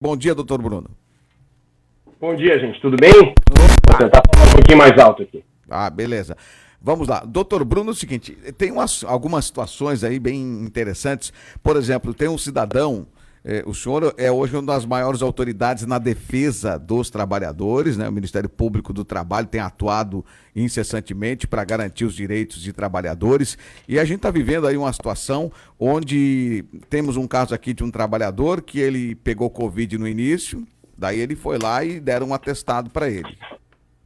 Bom dia, doutor Bruno. Bom dia, gente. Tudo bem? Vou tentar falar um pouquinho mais alto aqui. Beleza. Vamos lá. Doutor Bruno, é o seguinte, tem algumas situações aí bem interessantes. Por exemplo, tem um cidadão, o senhor é hoje uma das maiores autoridades na defesa dos trabalhadores, né? O Ministério Público do Trabalho tem atuado incessantemente para garantir os direitos de trabalhadores. E a gente está vivendo aí uma situação onde temos um caso aqui de um trabalhador que ele pegou Covid no início, daí ele foi lá e deram um atestado para ele,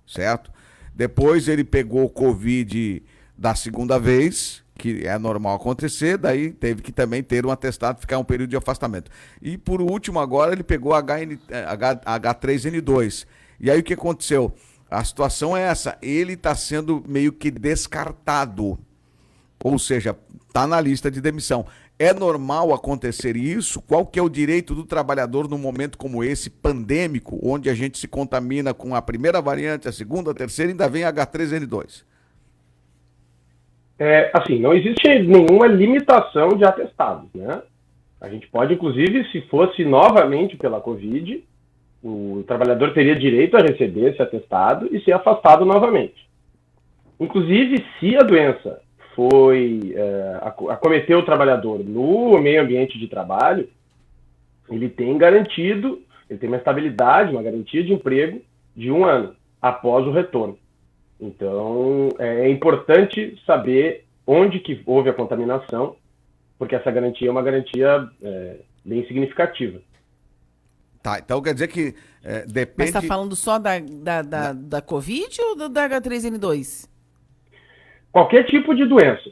certo? Depois ele pegou Covid da segunda vez, que é normal acontecer, daí teve que também ter um atestado, ficar um período de afastamento. E por último agora ele pegou H3N2. E aí o que aconteceu? A situação é essa, ele está sendo meio que descartado, ou seja, está na lista de demissão. É normal acontecer isso? Qual que é o direito do trabalhador num momento como esse, pandêmico, onde a gente se contamina com a primeira variante, a segunda, a terceira, e ainda vem H3N2? Assim, não existe nenhuma limitação de atestados, né? A gente pode, inclusive, se fosse novamente pela Covid, o trabalhador teria direito a receber esse atestado e ser afastado novamente. Inclusive, se a doença acometeu o trabalhador no meio ambiente de trabalho, ele tem uma estabilidade, uma garantia de emprego de 1 ano após o retorno. Então, é importante saber onde que houve a contaminação, porque essa garantia é uma garantia bem significativa. Tá, então quer dizer que depende... Mas está falando só da Covid ou da H3N2? Qualquer tipo de doença,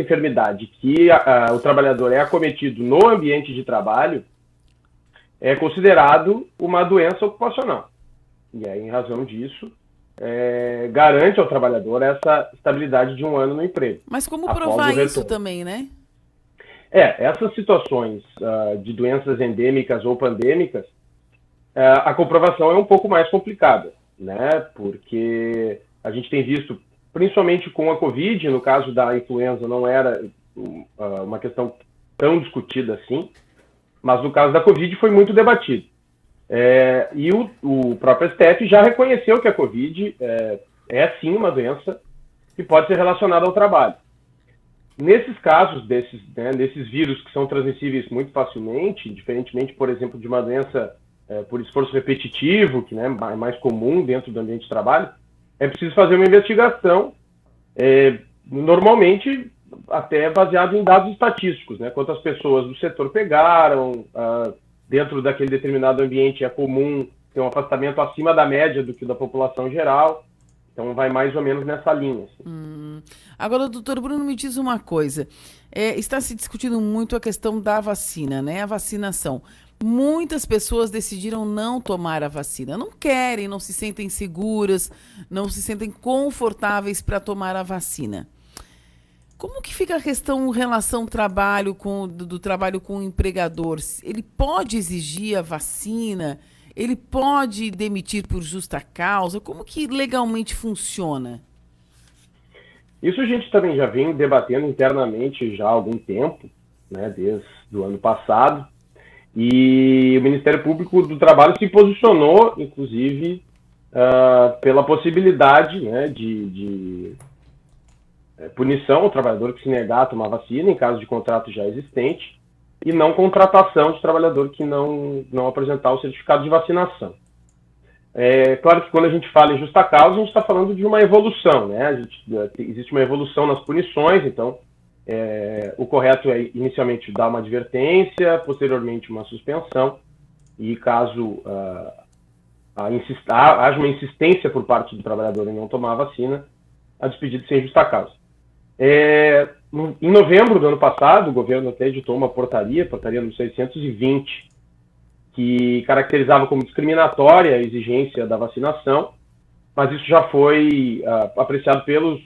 enfermidade que o trabalhador é acometido no ambiente de trabalho é considerado uma doença ocupacional. E aí, em razão disso, garante ao trabalhador essa estabilidade de 1 ano no emprego. Mas como provar isso também, né? Essas situações de doenças endêmicas ou pandêmicas, a comprovação é um pouco mais complicada, né? Porque a gente tem visto, principalmente com a Covid, no caso da influenza não era uma questão tão discutida assim, mas no caso da Covid foi muito debatido. E o próprio STF já reconheceu que a Covid é sim uma doença que pode ser relacionada ao trabalho. Nesses casos desses vírus que são transmissíveis muito facilmente, diferentemente, por exemplo, de uma doença por esforço repetitivo, que é mais comum dentro do ambiente de trabalho, é preciso fazer uma investigação, normalmente até baseado em dados estatísticos, né? Quantas pessoas do setor pegaram, dentro daquele determinado ambiente é comum ter um afastamento acima da média do que da população geral, então vai mais ou menos nessa linha. Assim. Agora, doutor Bruno, me diz uma coisa, está se discutindo muito a questão da vacina, né? A vacinação. Muitas pessoas decidiram não tomar a vacina. Não querem, não se sentem seguras, não se sentem confortáveis para tomar a vacina. Como que fica a questão relação do trabalho com o empregador? Ele pode exigir a vacina? Ele pode demitir por justa causa? Como que legalmente funciona? Isso a gente também já vem debatendo internamente já há algum tempo, né, desde o ano passado. E o Ministério Público do Trabalho se posicionou, inclusive, pela possibilidade, né, de punição ao trabalhador que se negar a tomar vacina, em caso de contrato já existente, e não contratação de trabalhador que não apresentar o certificado de vacinação. Claro que quando a gente fala em justa causa, a gente está falando de uma evolução, né? Existe uma evolução nas punições, então o correto é inicialmente dar uma advertência, posteriormente uma suspensão, e caso haja uma insistência por parte do trabalhador em não tomar a vacina, a despedida sem justa causa. Em novembro do ano passado, o governo até editou uma portaria número 620, que caracterizava como discriminatória a exigência da vacinação, mas isso já foi apreciado pelos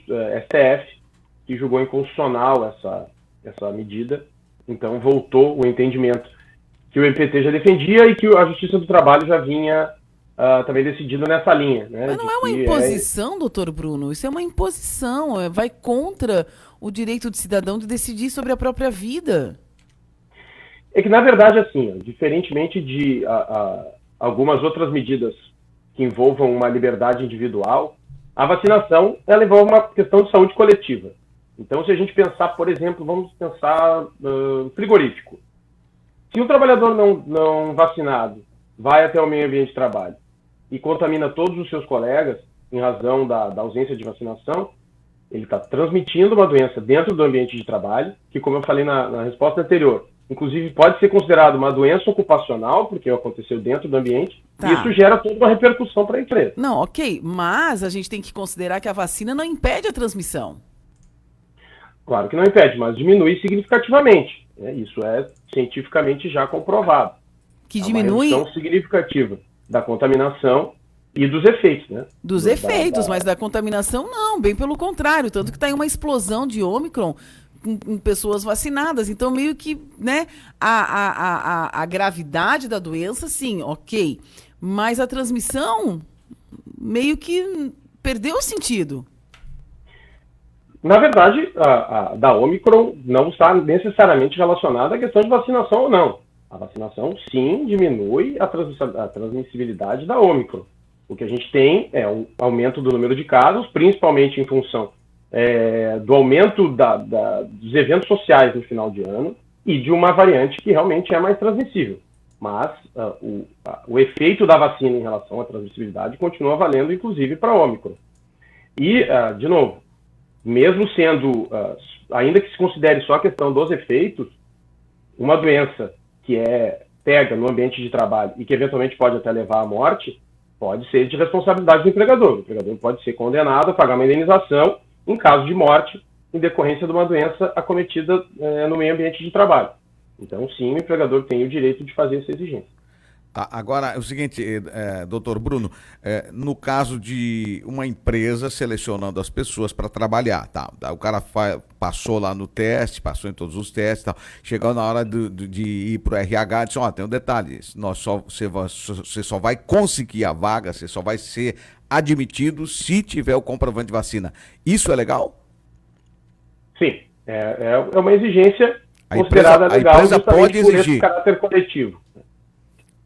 STF, que julgou inconstitucional essa medida. Então voltou o entendimento que o MPT já defendia e que a Justiça do Trabalho já vinha também decidido nessa linha. Né, mas não é uma imposição, doutor Bruno? Isso é uma imposição, vai contra o direito do cidadão de decidir sobre a própria vida. É que, na verdade, assim, ó, diferentemente de algumas outras medidas que envolvam uma liberdade individual, a vacinação ela envolve uma questão de saúde coletiva. Então, se a gente pensar, por exemplo, vamos pensar frigorífico. Se um trabalhador não vacinado vai até o meio ambiente de trabalho e contamina todos os seus colegas em razão da ausência de vacinação, ele está transmitindo uma doença dentro do ambiente de trabalho, que, como eu falei na resposta anterior, inclusive pode ser considerado uma doença ocupacional, porque aconteceu dentro do ambiente, Tá. e isso gera toda uma repercussão para a empresa. Não, ok, mas a gente tem que considerar que a vacina não impede a transmissão. Claro que não impede, mas diminui significativamente. Né? Isso é cientificamente já comprovado. Que Há diminui uma redução significativa da contaminação e dos efeitos, né? dos efeitos, mas da contaminação não, bem pelo contrário. Tanto que está em uma explosão de Ômicron com pessoas vacinadas. Então, meio que, né, a gravidade da doença, sim, ok. Mas a transmissão meio que perdeu o sentido. Na verdade, a da Ômicron não está necessariamente relacionada à questão de vacinação ou não. A vacinação, sim, diminui a transmissibilidade da Ômicron. O que a gente tem é um aumento do número de casos, principalmente em função do aumento dos eventos sociais no final de ano e de uma variante que realmente é mais transmissível. Mas o efeito da vacina em relação à transmissibilidade continua valendo, inclusive, para a Ômicron. E, de novo, mesmo sendo, ainda que se considere só a questão dos efeitos, uma doença que pega no ambiente de trabalho e que eventualmente pode até levar à morte, pode ser de responsabilidade do empregador. O empregador pode ser condenado a pagar uma indenização em caso de morte em decorrência de uma doença acometida no meio ambiente de trabalho. Então, sim, o empregador tem o direito de fazer essa exigência. Tá, agora, é o seguinte, doutor Bruno, no caso de uma empresa selecionando as pessoas para trabalhar, tá? O cara passou lá no teste, passou em todos os testes, tal, chegou na hora de ir para o RH, disse, tem um detalhe, você só vai conseguir a vaga, você só vai ser admitido se tiver o comprovante de vacina. Isso é legal? Sim, é uma exigência considerada legal, a empresa justamente pode por exigir. esse caráter coletivo.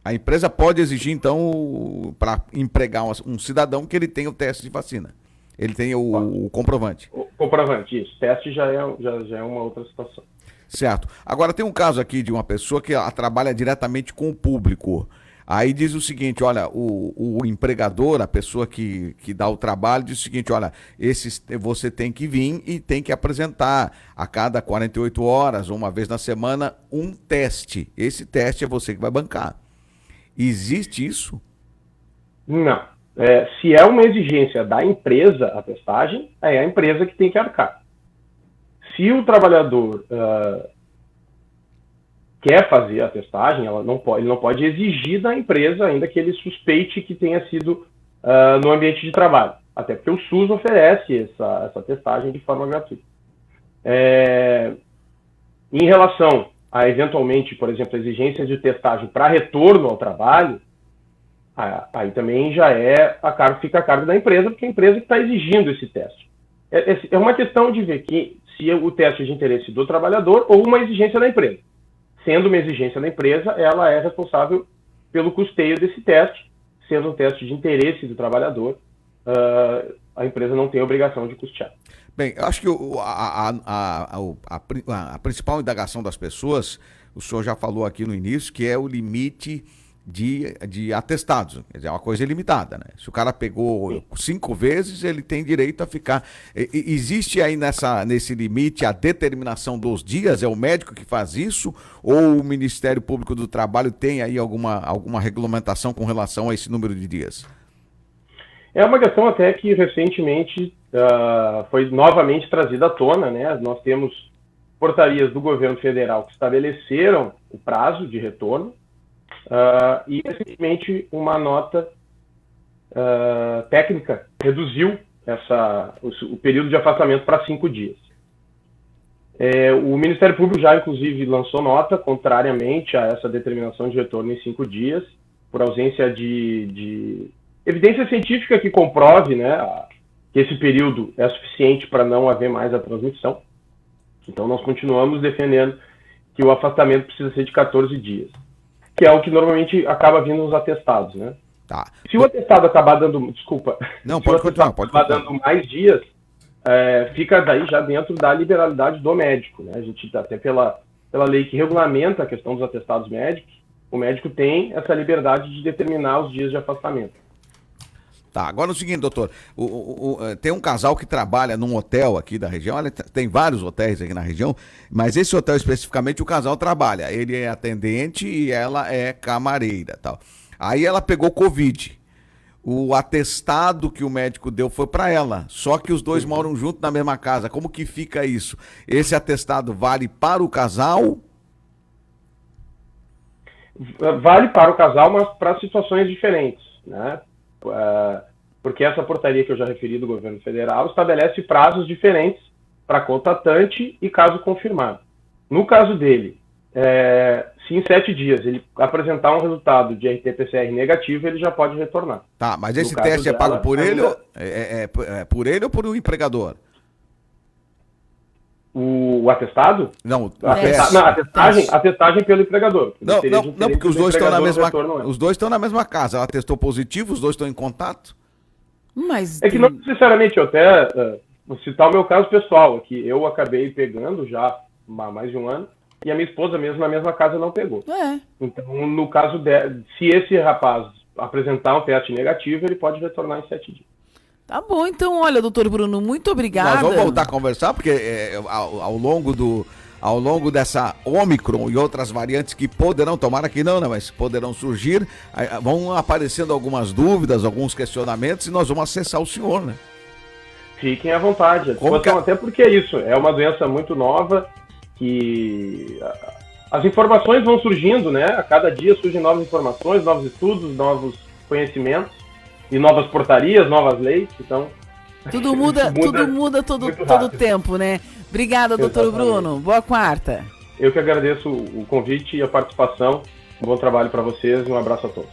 A empresa pode exigir, então, para empregar um cidadão que ele tenha o teste de vacina. Ele tenha o comprovante. O comprovante, isso. Teste já é uma outra situação. Certo. Agora, tem um caso aqui de uma pessoa que ela trabalha diretamente com o público. Aí diz o seguinte, olha, o empregador, a pessoa que dá o trabalho, diz o seguinte, olha, você tem que vir e tem que apresentar a cada 48 horas, ou uma vez na semana, um teste. Esse teste é você que vai bancar. Existe isso? Não. Se é uma exigência da empresa a testagem, é a empresa que tem que arcar. Se o trabalhador quer fazer a testagem, ele não pode exigir da empresa, ainda que ele suspeite que tenha sido no ambiente de trabalho. Até porque o SUS oferece essa testagem de forma gratuita. Em relação a, eventualmente, por exemplo, a exigência de testagem para retorno ao trabalho, aí também já fica a cargo da empresa, porque é a empresa que está exigindo esse teste. É uma questão de ver se o teste é de interesse do trabalhador ou uma exigência da empresa. Sendo uma exigência da empresa, ela é responsável pelo custeio desse teste. Sendo um teste de interesse do trabalhador, a empresa não tem a obrigação de custear. Bem, eu acho que a principal indagação das pessoas, o senhor já falou aqui no início, que é o limite de atestados. Quer dizer, é uma coisa ilimitada, né? Se o cara pegou 5 vezes, ele tem direito a ficar. Existe aí nesse limite a determinação dos dias? É o médico que faz isso? Ou o Ministério Público do Trabalho tem aí alguma regulamentação com relação a esse número de dias? É uma questão até que recentemente foi novamente trazida à tona, né? Nós temos portarias do governo federal que estabeleceram o prazo de retorno e recentemente uma nota técnica reduziu o período de afastamento para 5 dias. O Ministério Público já, inclusive, lançou nota contrariamente a essa determinação de retorno em 5 dias, por ausência de evidência científica que comprove, né, que esse período é suficiente para não haver mais a transmissão. Então, nós continuamos defendendo que o afastamento precisa ser de 14 dias, que é o que normalmente acaba vindo nos atestados, né? Tá. Se o atestado acabar dando, desculpa, Não, se pode o atestado continuar, acabar dando mais dias, fica daí já dentro da liberalidade do médico, né? A gente até pela lei que regulamenta a questão dos atestados médicos, o médico tem essa liberdade de determinar os dias de afastamento. Tá, agora é o seguinte, doutor, tem um casal que trabalha num hotel aqui da região, tem vários hotéis aqui na região, mas esse hotel especificamente o casal trabalha, ele é atendente e ela é camareira, tal. Aí ela pegou Covid, o atestado que o médico deu foi para ela, só que os dois moram juntos na mesma casa, como que fica isso? Esse atestado vale para o casal? Vale para o casal, mas para situações diferentes, né? Porque essa portaria que eu já referi do governo federal estabelece prazos diferentes para contratante e caso confirmado. No caso dele, se em 7 dias ele apresentar um resultado de RT-PCR negativo, ele já pode retornar. Tá, mas esse teste é pago por ele, por ele ou por um empregador? O atestado? Não, atestagem pelo empregador. Não, porque os dois estão na mesma casa. Ela testou positivo, os dois estão em contato? Mas é que não necessariamente, eu até vou citar o meu caso pessoal, que eu acabei pegando já há mais de um ano, e a minha esposa mesmo na mesma casa não pegou. Então, no caso se esse rapaz apresentar um teste negativo, ele pode retornar em 7 dias. Tá bom, então, olha, doutor Bruno, muito obrigada. Nós vamos voltar a conversar, porque ao longo dessa Ômicron e outras variantes que poderão, tomara que não, né, mas poderão surgir, vão aparecendo algumas dúvidas, alguns questionamentos, e nós vamos acessar o senhor, né? Fiquem à vontade, até porque é isso, é uma doença muito nova, que as informações vão surgindo, né? A cada dia surgem novas informações, novos estudos, novos conhecimentos, e novas portarias, novas leis, então... Tudo muda todo tempo, né? Obrigada, doutor Bruno. Boa quarta. Eu que agradeço o convite e a participação. Um bom trabalho para vocês e um abraço a todos.